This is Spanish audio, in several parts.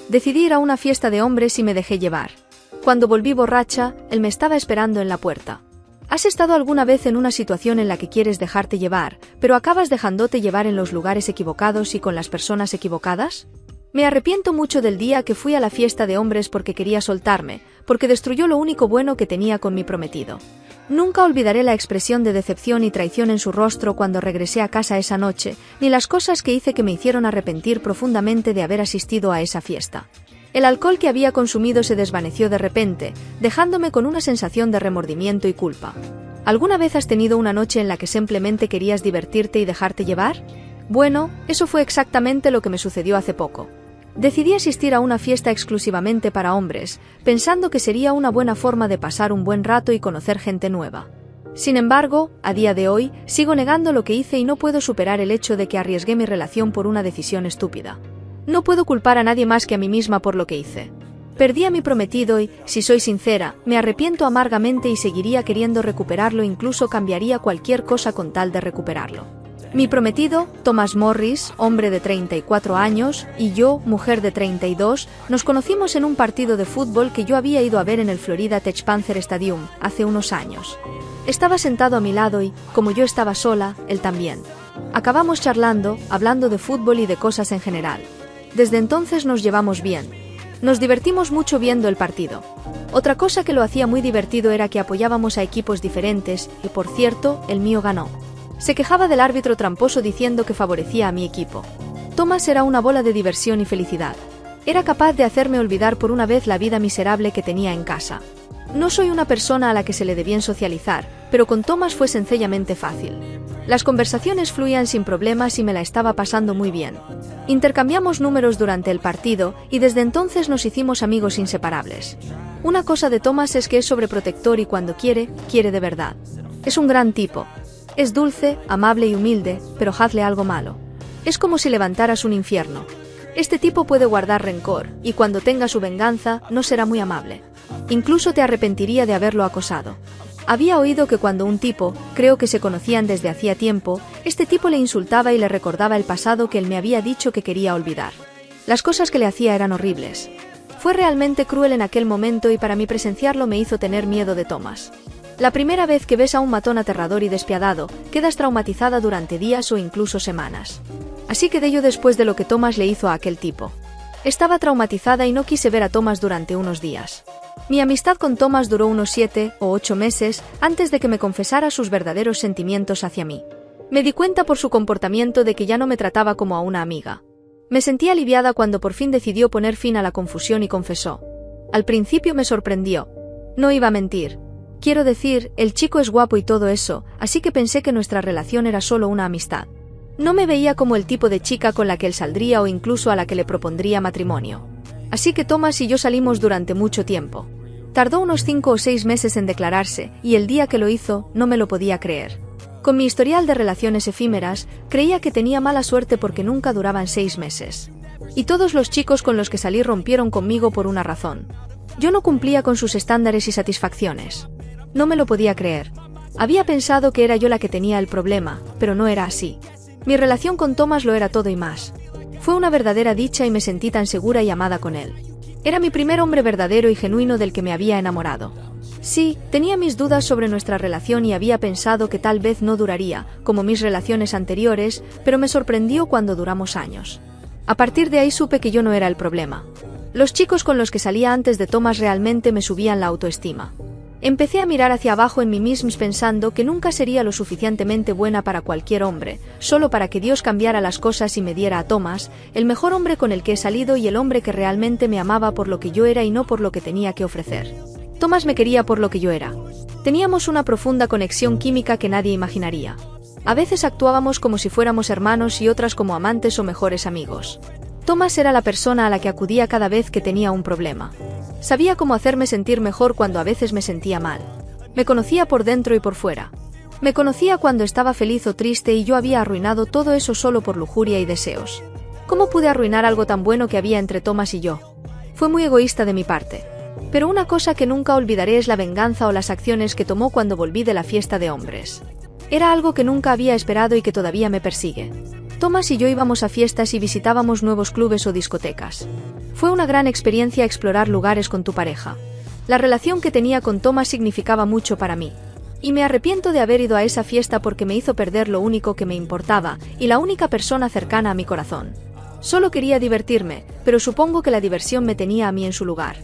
Decidí ir a una fiesta de hombres y me dejé llevar. Cuando volví borracha, él me estaba esperando en la puerta. ¿Has estado alguna vez en una situación en la que quieres dejarte llevar, pero acabas dejándote llevar en los lugares equivocados y con las personas equivocadas? Me arrepiento mucho del día que fui a la fiesta de hombres porque quería soltarme, porque destruyó lo único bueno que tenía con mi prometido. Nunca olvidaré la expresión de decepción y traición en su rostro cuando regresé a casa esa noche, ni las cosas que hice que me hicieron arrepentir profundamente de haber asistido a esa fiesta. El alcohol que había consumido se desvaneció de repente, dejándome con una sensación de remordimiento y culpa. ¿Alguna vez has tenido una noche en la que simplemente querías divertirte y dejarte llevar? Bueno, eso fue exactamente lo que me sucedió hace poco. Decidí asistir a una fiesta exclusivamente para hombres, pensando que sería una buena forma de pasar un buen rato y conocer gente nueva. Sin embargo, a día de hoy, sigo negando lo que hice y no puedo superar el hecho de que arriesgué mi relación por una decisión estúpida. No puedo culpar a nadie más que a mí misma por lo que hice. Perdí a mi prometido y, si soy sincera, me arrepiento amargamente y seguiría queriendo recuperarlo, incluso cambiaría cualquier cosa con tal de recuperarlo. Mi prometido, Thomas Morris, hombre de 34 años, y yo, mujer de 32, nos conocimos en un partido de fútbol que yo había ido a ver en el Florida Tech Panther Stadium, hace unos años. Estaba sentado a mi lado y, como yo estaba sola, él también. Acabamos charlando, hablando de fútbol y de cosas en general. Desde entonces nos llevamos bien. Nos divertimos mucho viendo el partido. Otra cosa que lo hacía muy divertido era que apoyábamos a equipos diferentes, y por cierto, el mío ganó. Se quejaba del árbitro tramposo diciendo que favorecía a mi equipo. Thomas era una bola de diversión y felicidad. Era capaz de hacerme olvidar por una vez la vida miserable que tenía en casa. No soy una persona a la que se le dé bien socializar, pero con Thomas fue sencillamente fácil. Las conversaciones fluían sin problemas y me la estaba pasando muy bien. Intercambiamos números durante el partido y desde entonces nos hicimos amigos inseparables. Una cosa de Thomas es que es sobreprotector y cuando quiere, quiere de verdad. Es un gran tipo. Es dulce, amable y humilde, pero hazle algo malo. Es como si levantaras un infierno. Este tipo puede guardar rencor, y cuando tenga su venganza, no será muy amable. Incluso te arrepentiría de haberlo acosado. Había oído que cuando un tipo, creo que se conocían desde hacía tiempo, este tipo le insultaba y le recordaba el pasado que él me había dicho que quería olvidar. Las cosas que le hacía eran horribles. Fue realmente cruel en aquel momento y para mí presenciarlo me hizo tener miedo de Thomas. La primera vez que ves a un matón aterrador y despiadado, quedas traumatizada durante días o incluso semanas. Así quedé yo después de lo que Thomas le hizo a aquel tipo. Estaba traumatizada y no quise ver a Thomas durante unos días. Mi amistad con Thomas duró unos 7 o 8 meses antes de que me confesara sus verdaderos sentimientos hacia mí. Me di cuenta por su comportamiento de que ya no me trataba como a una amiga. Me sentí aliviada cuando por fin decidió poner fin a la confusión y confesó. Al principio me sorprendió. No iba a mentir. Quiero decir, el chico es guapo y todo eso, así que pensé que nuestra relación era solo una amistad. No me veía como el tipo de chica con la que él saldría o incluso a la que le propondría matrimonio. Así que Thomas y yo salimos durante mucho tiempo. Tardó unos 5 o 6 meses en declararse, y el día que lo hizo, no me lo podía creer. Con mi historial de relaciones efímeras, creía que tenía mala suerte porque nunca duraban 6 meses. Y todos los chicos con los que salí rompieron conmigo por una razón. Yo no cumplía con sus estándares y satisfacciones. No me lo podía creer. Había pensado que era yo la que tenía el problema, pero no era así. Mi relación con Thomas lo era todo y más. Fue una verdadera dicha y me sentí tan segura y amada con él. Era mi primer hombre verdadero y genuino del que me había enamorado. Sí, tenía mis dudas sobre nuestra relación y había pensado que tal vez no duraría, como mis relaciones anteriores, pero me sorprendió cuando duramos años. A partir de ahí supe que yo no era el problema. Los chicos con los que salía antes de Thomas realmente me subían la autoestima. Empecé a mirar hacia abajo en mí misma pensando que nunca sería lo suficientemente buena para cualquier hombre, solo para que Dios cambiara las cosas y me diera a Thomas, el mejor hombre con el que he salido y el hombre que realmente me amaba por lo que yo era y no por lo que tenía que ofrecer. Thomas me quería por lo que yo era. Teníamos una profunda conexión química que nadie imaginaría. A veces actuábamos como si fuéramos hermanos y otras como amantes o mejores amigos. Thomas era la persona a la que acudía cada vez que tenía un problema. Sabía cómo hacerme sentir mejor cuando a veces me sentía mal. Me conocía por dentro y por fuera. Me conocía cuando estaba feliz o triste y yo había arruinado todo eso solo por lujuria y deseos. ¿Cómo pude arruinar algo tan bueno que había entre Thomas y yo? Fue muy egoísta de mi parte. Pero una cosa que nunca olvidaré es la venganza o las acciones que tomó cuando volví de la fiesta de hombres. Era algo que nunca había esperado y que todavía me persigue. Thomas y yo íbamos a fiestas y visitábamos nuevos clubes o discotecas. Fue una gran experiencia explorar lugares con tu pareja. La relación que tenía con Thomas significaba mucho para mí. Y me arrepiento de haber ido a esa fiesta porque me hizo perder lo único que me importaba y la única persona cercana a mi corazón. Solo quería divertirme, pero supongo que la diversión me tenía a mí en su lugar.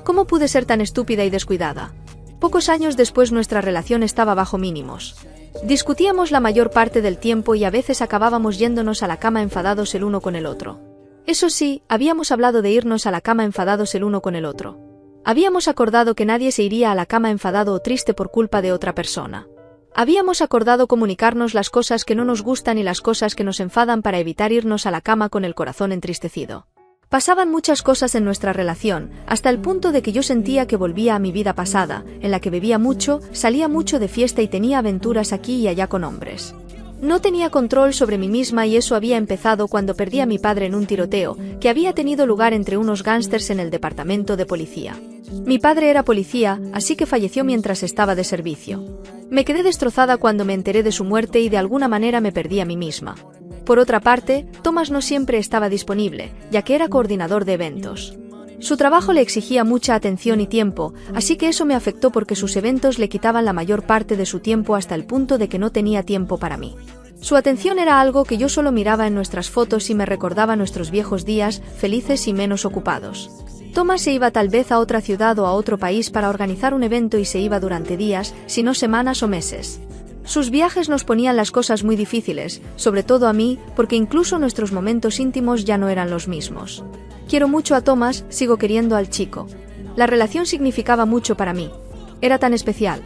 ¿Cómo pude ser tan estúpida y descuidada? Pocos años después nuestra relación estaba bajo mínimos. Discutíamos la mayor parte del tiempo y a veces acabábamos yéndonos a la cama enfadados el uno con el otro. Eso sí, habíamos hablado de irnos a la cama enfadados el uno con el otro. Habíamos acordado que nadie se iría a la cama enfadado o triste por culpa de otra persona. Habíamos acordado comunicarnos las cosas que no nos gustan y las cosas que nos enfadan para evitar irnos a la cama con el corazón entristecido. Pasaban muchas cosas en nuestra relación, hasta el punto de que yo sentía que volvía a mi vida pasada, en la que bebía mucho, salía mucho de fiesta y tenía aventuras aquí y allá con hombres. No tenía control sobre mí misma y eso había empezado cuando perdí a mi padre en un tiroteo, que había tenido lugar entre unos gángsters en el departamento de policía. Mi padre era policía, así que falleció mientras estaba de servicio. Me quedé destrozada cuando me enteré de su muerte y de alguna manera me perdí a mí misma. Por otra parte, Thomas no siempre estaba disponible, ya que era coordinador de eventos. Su trabajo le exigía mucha atención y tiempo, así que eso me afectó porque sus eventos le quitaban la mayor parte de su tiempo hasta el punto de que no tenía tiempo para mí. Su atención era algo que yo solo miraba en nuestras fotos y me recordaba nuestros viejos días, felices y menos ocupados. Thomas se iba tal vez a otra ciudad o a otro país para organizar un evento y se iba durante días, si no semanas o meses. Sus viajes nos ponían las cosas muy difíciles, sobre todo a mí, porque incluso nuestros momentos íntimos ya no eran los mismos. Quiero mucho a Thomas, sigo queriendo al chico. La relación significaba mucho para mí. Era tan especial.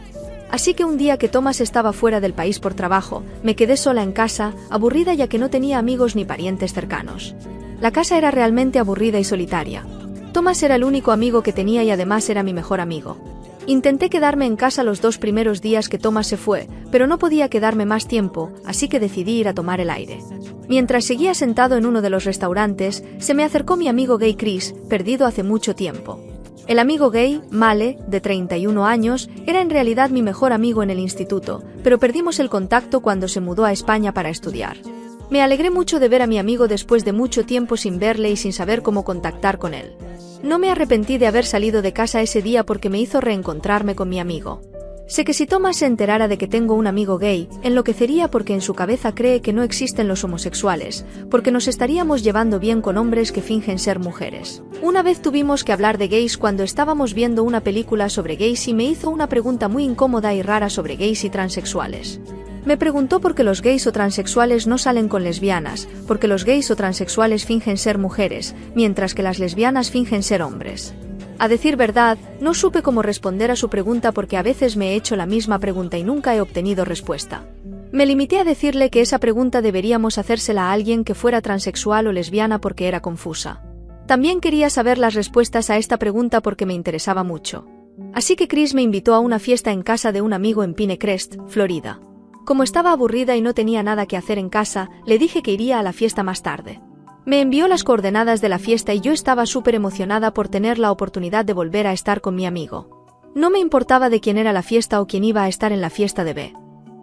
Así que un día que Thomas estaba fuera del país por trabajo, me quedé sola en casa, aburrida ya que no tenía amigos ni parientes cercanos. La casa era realmente aburrida y solitaria. Thomas era el único amigo que tenía y además era mi mejor amigo. Intenté quedarme en casa los 2 primeros días que Thomas se fue, pero no podía quedarme más tiempo, así que decidí ir a tomar el aire. Mientras seguía sentado en uno de los restaurantes, se me acercó mi amigo gay Chris, perdido hace mucho tiempo. El amigo gay, Male, de 31 años, era en realidad mi mejor amigo en el instituto, pero perdimos el contacto cuando se mudó a España para estudiar. Me alegré mucho de ver a mi amigo después de mucho tiempo sin verle y sin saber cómo contactar con él. No me arrepentí de haber salido de casa ese día porque me hizo reencontrarme con mi amigo. Sé que si Thomas se enterara de que tengo un amigo gay, enloquecería porque en su cabeza cree que no existen los homosexuales, porque nos estaríamos llevando bien con hombres que fingen ser mujeres. Una vez tuvimos que hablar de gays cuando estábamos viendo una película sobre gays y me hizo una pregunta muy incómoda y rara sobre gays y transexuales. Me preguntó por qué los gays o transexuales no salen con lesbianas, porque los gays o transexuales fingen ser mujeres, mientras que las lesbianas fingen ser hombres. A decir verdad, no supe cómo responder a su pregunta porque a veces me he hecho la misma pregunta y nunca he obtenido respuesta. Me limité a decirle que esa pregunta deberíamos hacérsela a alguien que fuera transexual o lesbiana porque era confusa. También quería saber las respuestas a esta pregunta porque me interesaba mucho. Así que Chris me invitó a una fiesta en casa de un amigo en Pinecrest, Florida. Como estaba aburrida y no tenía nada que hacer en casa, le dije que iría a la fiesta más tarde. Me envió las coordenadas de la fiesta y yo estaba súper emocionada por tener la oportunidad de volver a estar con mi amigo. No me importaba de quién era la fiesta o quién iba a estar en la fiesta de B.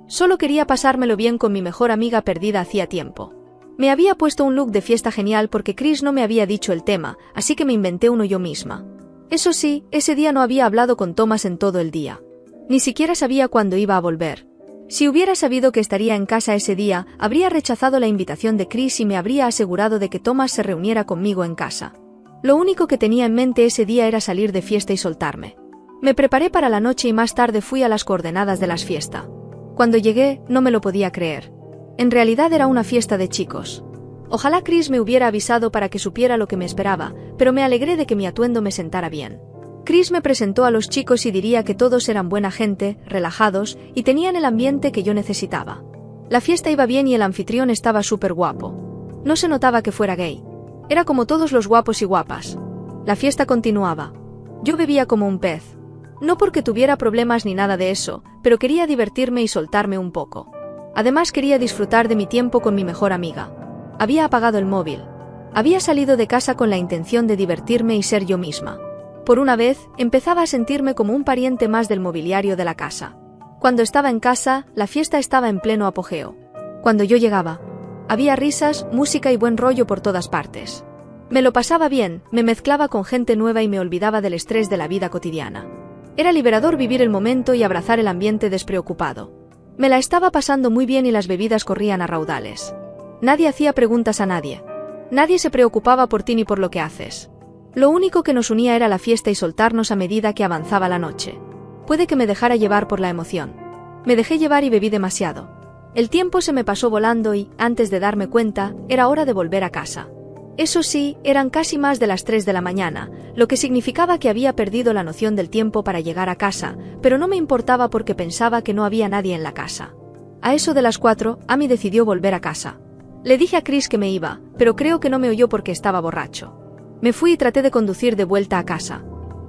Solo quería pasármelo bien con mi mejor amiga perdida hacía tiempo. Me había puesto un look de fiesta genial porque Chris no me había dicho el tema, así que me inventé uno yo misma. Eso sí, ese día no había hablado con Thomas en todo el día. Ni siquiera sabía cuándo iba a volver. Si hubiera sabido que estaría en casa ese día, habría rechazado la invitación de Chris y me habría asegurado de que Thomas se reuniera conmigo en casa. Lo único que tenía en mente ese día era salir de fiesta y soltarme. Me preparé para la noche y más tarde fui a las coordenadas de la fiesta. Cuando llegué, no me lo podía creer. En realidad era una fiesta de chicos. Ojalá Chris me hubiera avisado para que supiera lo que me esperaba, pero me alegré de que mi atuendo me sentara bien. Chris me presentó a los chicos y diría que todos eran buena gente, relajados, y tenían el ambiente que yo necesitaba. La fiesta iba bien y el anfitrión estaba súper guapo. No se notaba que fuera gay. Era como todos los guapos y guapas. La fiesta continuaba. Yo bebía como un pez. No porque tuviera problemas ni nada de eso, pero quería divertirme y soltarme un poco. Además quería disfrutar de mi tiempo con mi mejor amiga. Había apagado el móvil. Había salido de casa con la intención de divertirme y ser yo misma. Por una vez, empezaba a sentirme como un pariente más del mobiliario de la casa. Cuando estaba en casa, la fiesta estaba en pleno apogeo. Cuando yo llegaba, había risas, música y buen rollo por todas partes. Me lo pasaba bien, me mezclaba con gente nueva y me olvidaba del estrés de la vida cotidiana. Era liberador vivir el momento y abrazar el ambiente despreocupado. Me la estaba pasando muy bien y las bebidas corrían a raudales. Nadie hacía preguntas a nadie. Nadie se preocupaba por ti ni por lo que haces. Lo único que nos unía era la fiesta y soltarnos a medida que avanzaba la noche. Puede que me dejara llevar por la emoción. Me dejé llevar y bebí demasiado. El tiempo se me pasó volando y, antes de darme cuenta, era hora de volver a casa. Eso sí, eran casi más de las 3 de la mañana, lo que significaba que había perdido la noción del tiempo para llegar a casa, pero no me importaba porque pensaba que no había nadie en la casa. A eso de las 4, Amy decidió volver a casa. Le dije a Chris que me iba, pero creo que no me oyó porque estaba borracho. Me fui y traté de conducir de vuelta a casa.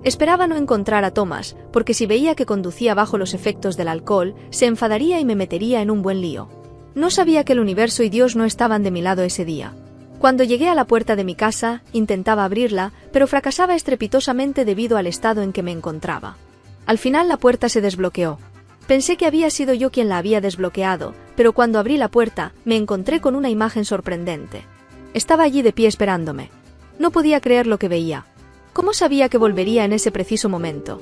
Esperaba no encontrar a Thomas, porque si veía que conducía bajo los efectos del alcohol, se enfadaría y me metería en un buen lío. No sabía que el universo y Dios no estaban de mi lado ese día. Cuando llegué a la puerta de mi casa, intentaba abrirla, pero fracasaba estrepitosamente debido al estado en que me encontraba. Al final la puerta se desbloqueó. Pensé que había sido yo quien la había desbloqueado, pero cuando abrí la puerta, me encontré con una imagen sorprendente. Estaba allí de pie esperándome. No podía creer lo que veía. ¿Cómo sabía que volvería en ese preciso momento?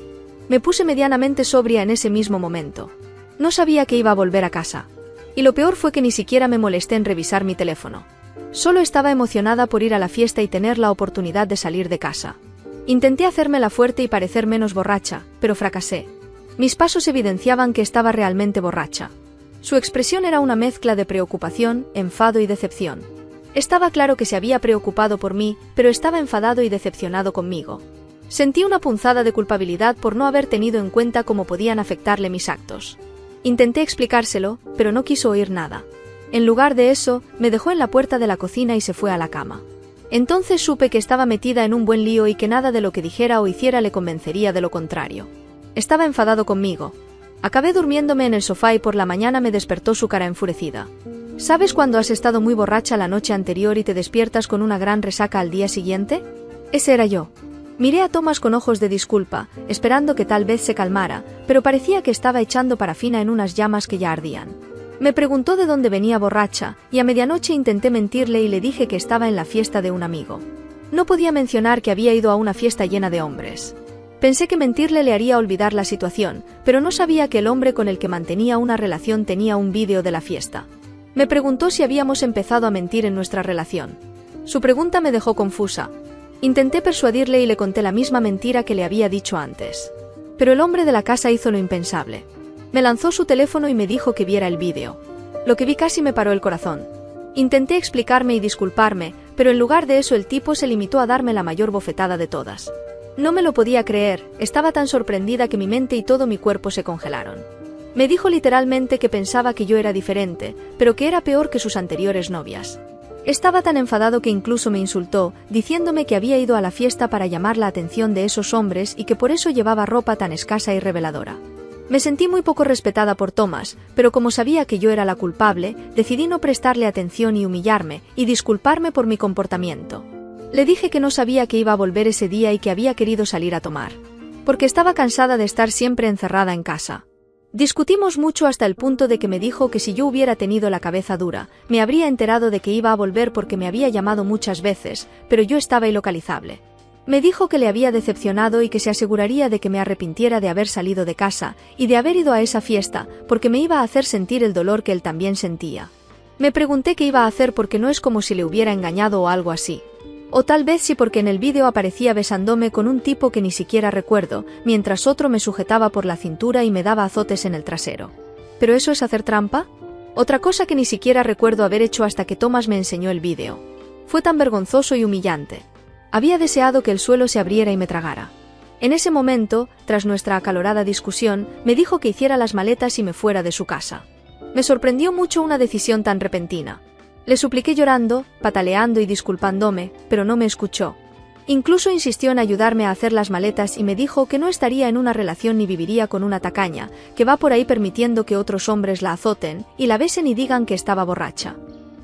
Me puse medianamente sobria en ese mismo momento. No sabía que iba a volver a casa. Y lo peor fue que ni siquiera me molesté en revisar mi teléfono. Solo estaba emocionada por ir a la fiesta y tener la oportunidad de salir de casa. Intenté hacérmela fuerte y parecer menos borracha, pero fracasé. Mis pasos evidenciaban que estaba realmente borracha. Su expresión era una mezcla de preocupación, enfado y decepción. Estaba claro que se había preocupado por mí, pero estaba enfadado y decepcionado conmigo. Sentí una punzada de culpabilidad por no haber tenido en cuenta cómo podían afectarle mis actos. Intenté explicárselo, pero no quiso oír nada. En lugar de eso, me dejó en la puerta de la cocina y se fue a la cama. Entonces supe que estaba metida en un buen lío y que nada de lo que dijera o hiciera le convencería de lo contrario. Estaba enfadado conmigo. Acabé durmiéndome en el sofá y por la mañana me despertó su cara enfurecida. ¿Sabes cuando has estado muy borracha la noche anterior y te despiertas con una gran resaca al día siguiente? Ese era yo. Miré a Thomas con ojos de disculpa, esperando que tal vez se calmara, pero parecía que estaba echando parafina en unas llamas que ya ardían. Me preguntó de dónde venía borracha, y a medianoche intenté mentirle y le dije que estaba en la fiesta de un amigo. No podía mencionar que había ido a una fiesta llena de hombres. Pensé que mentirle le haría olvidar la situación, pero no sabía que el hombre con el que mantenía una relación tenía un vídeo de la fiesta. Me preguntó si habíamos empezado a mentir en nuestra relación. Su pregunta me dejó confusa. Intenté persuadirle y le conté la misma mentira que le había dicho antes. Pero el hombre de la casa hizo lo impensable. Me lanzó su teléfono y me dijo que viera el vídeo. Lo que vi casi me paró el corazón. Intenté explicarme y disculparme, pero en lugar de eso el tipo se limitó a darme la mayor bofetada de todas. No me lo podía creer, estaba tan sorprendida que mi mente y todo mi cuerpo se congelaron. Me dijo literalmente que pensaba que yo era diferente, pero que era peor que sus anteriores novias. Estaba tan enfadado que incluso me insultó, diciéndome que había ido a la fiesta para llamar la atención de esos hombres y que por eso llevaba ropa tan escasa y reveladora. Me sentí muy poco respetada por Thomas, pero como sabía que yo era la culpable, decidí no prestarle atención y humillarme, y disculparme por mi comportamiento. Le dije que no sabía que iba a volver ese día y que había querido salir a tomar. Porque estaba cansada de estar siempre encerrada en casa. Discutimos mucho hasta el punto de que me dijo que si yo hubiera tenido la cabeza dura, me habría enterado de que iba a volver porque me había llamado muchas veces, pero yo estaba ilocalizable. Me dijo que le había decepcionado y que se aseguraría de que me arrepintiera de haber salido de casa y de haber ido a esa fiesta, porque me iba a hacer sentir el dolor que él también sentía. Me pregunté qué iba a hacer porque no es como si le hubiera engañado o algo así. O tal vez sí porque en el vídeo aparecía besándome con un tipo que ni siquiera recuerdo, mientras otro me sujetaba por la cintura y me daba azotes en el trasero. ¿Pero eso es hacer trampa? Otra cosa que ni siquiera recuerdo haber hecho hasta que Thomas me enseñó el vídeo. Fue tan vergonzoso y humillante. Había deseado que el suelo se abriera y me tragara. En ese momento, tras nuestra acalorada discusión, me dijo que hiciera las maletas y me fuera de su casa. Me sorprendió mucho una decisión tan repentina. Le supliqué llorando, pataleando y disculpándome, pero no me escuchó. Incluso insistió en ayudarme a hacer las maletas y me dijo que no estaría en una relación ni viviría con una tacaña, que va por ahí permitiendo que otros hombres la azoten, y la besen y digan que estaba borracha.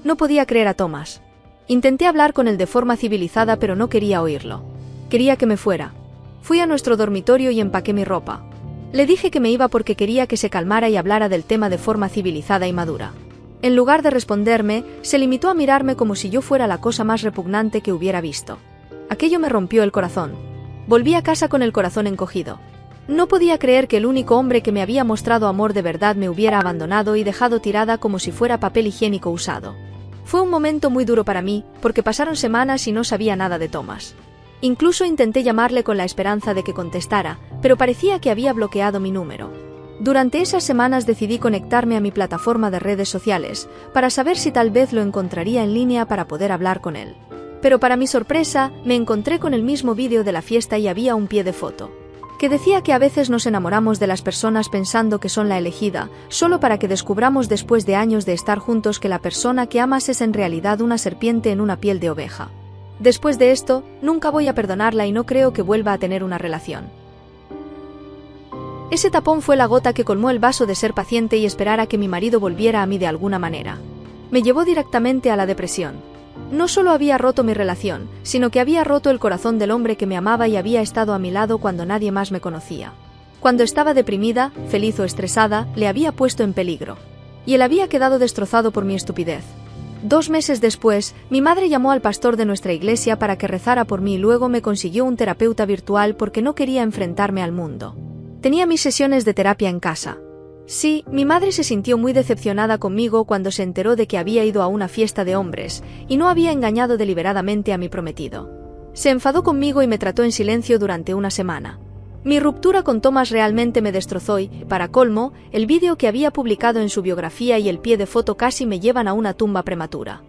No podía creer a Thomas. Intenté hablar con él de forma civilizada pero no quería oírlo. Quería que me fuera. Fui a nuestro dormitorio y empaqué mi ropa. Le dije que me iba porque quería que se calmara y hablara del tema de forma civilizada y madura. En lugar de responderme, se limitó a mirarme como si yo fuera la cosa más repugnante que hubiera visto. Aquello me rompió el corazón. Volví a casa con el corazón encogido. No podía creer que el único hombre que me había mostrado amor de verdad me hubiera abandonado y dejado tirada como si fuera papel higiénico usado. Fue un momento muy duro para mí, porque pasaron semanas y no sabía nada de Thomas. Incluso intenté llamarle con la esperanza de que contestara, pero parecía que había bloqueado mi número. Durante esas semanas decidí conectarme a mi plataforma de redes sociales, para saber si tal vez lo encontraría en línea para poder hablar con él. Pero para mi sorpresa, me encontré con el mismo vídeo de la fiesta y había un pie de foto, que decía que a veces nos enamoramos de las personas pensando que son la elegida, solo para que descubramos después de años de estar juntos que la persona que amas es en realidad una serpiente en una piel de oveja. Después de esto, nunca voy a perdonarla y no creo que vuelva a tener una relación. Ese tapón fue la gota que colmó el vaso de ser paciente y esperar a que mi marido volviera a mí de alguna manera. Me llevó directamente a la depresión. No solo había roto mi relación, sino que había roto el corazón del hombre que me amaba y había estado a mi lado cuando nadie más me conocía. Cuando estaba deprimida, feliz o estresada, le había puesto en peligro. Y él había quedado destrozado por mi estupidez. 2 meses después, mi madre llamó al pastor de nuestra iglesia para que rezara por mí y luego me consiguió un terapeuta virtual porque no quería enfrentarme al mundo. Tenía mis sesiones de terapia en casa. Sí, mi madre se sintió muy decepcionada conmigo cuando se enteró de que había ido a una fiesta de hombres y no había engañado deliberadamente a mi prometido. Se enfadó conmigo y me trató en silencio durante una semana. Mi ruptura con Thomas realmente me destrozó y, para colmo, el vídeo que había publicado en su biografía y el pie de foto casi me llevan a una tumba prematura.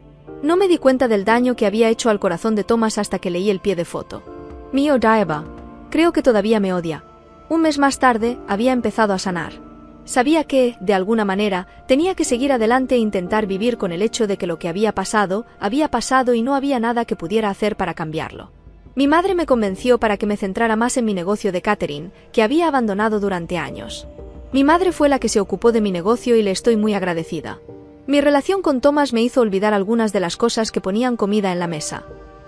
No me di cuenta del daño que había hecho al corazón de Thomas hasta que leí el pie de foto. Me odiaba. Creo que todavía me odia. Un mes más tarde, había empezado a sanar. Sabía que, de alguna manera, tenía que seguir adelante e intentar vivir con el hecho de que lo que había pasado y no había nada que pudiera hacer para cambiarlo. Mi madre me convenció para que me centrara más en mi negocio de catering, que había abandonado durante años. Mi madre fue la que se ocupó de mi negocio y le estoy muy agradecida. Mi relación con Thomas me hizo olvidar algunas de las cosas que ponían comida en la mesa.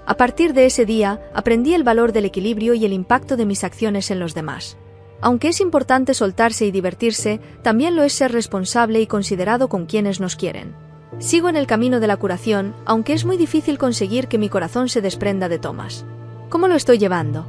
A partir de ese día, aprendí el valor del equilibrio y el impacto de mis acciones en los demás. Aunque es importante soltarse y divertirse, también lo es ser responsable y considerado con quienes nos quieren. Sigo en el camino de la curación, aunque es muy difícil conseguir que mi corazón se desprenda de Thomas. ¿Cómo lo estoy llevando?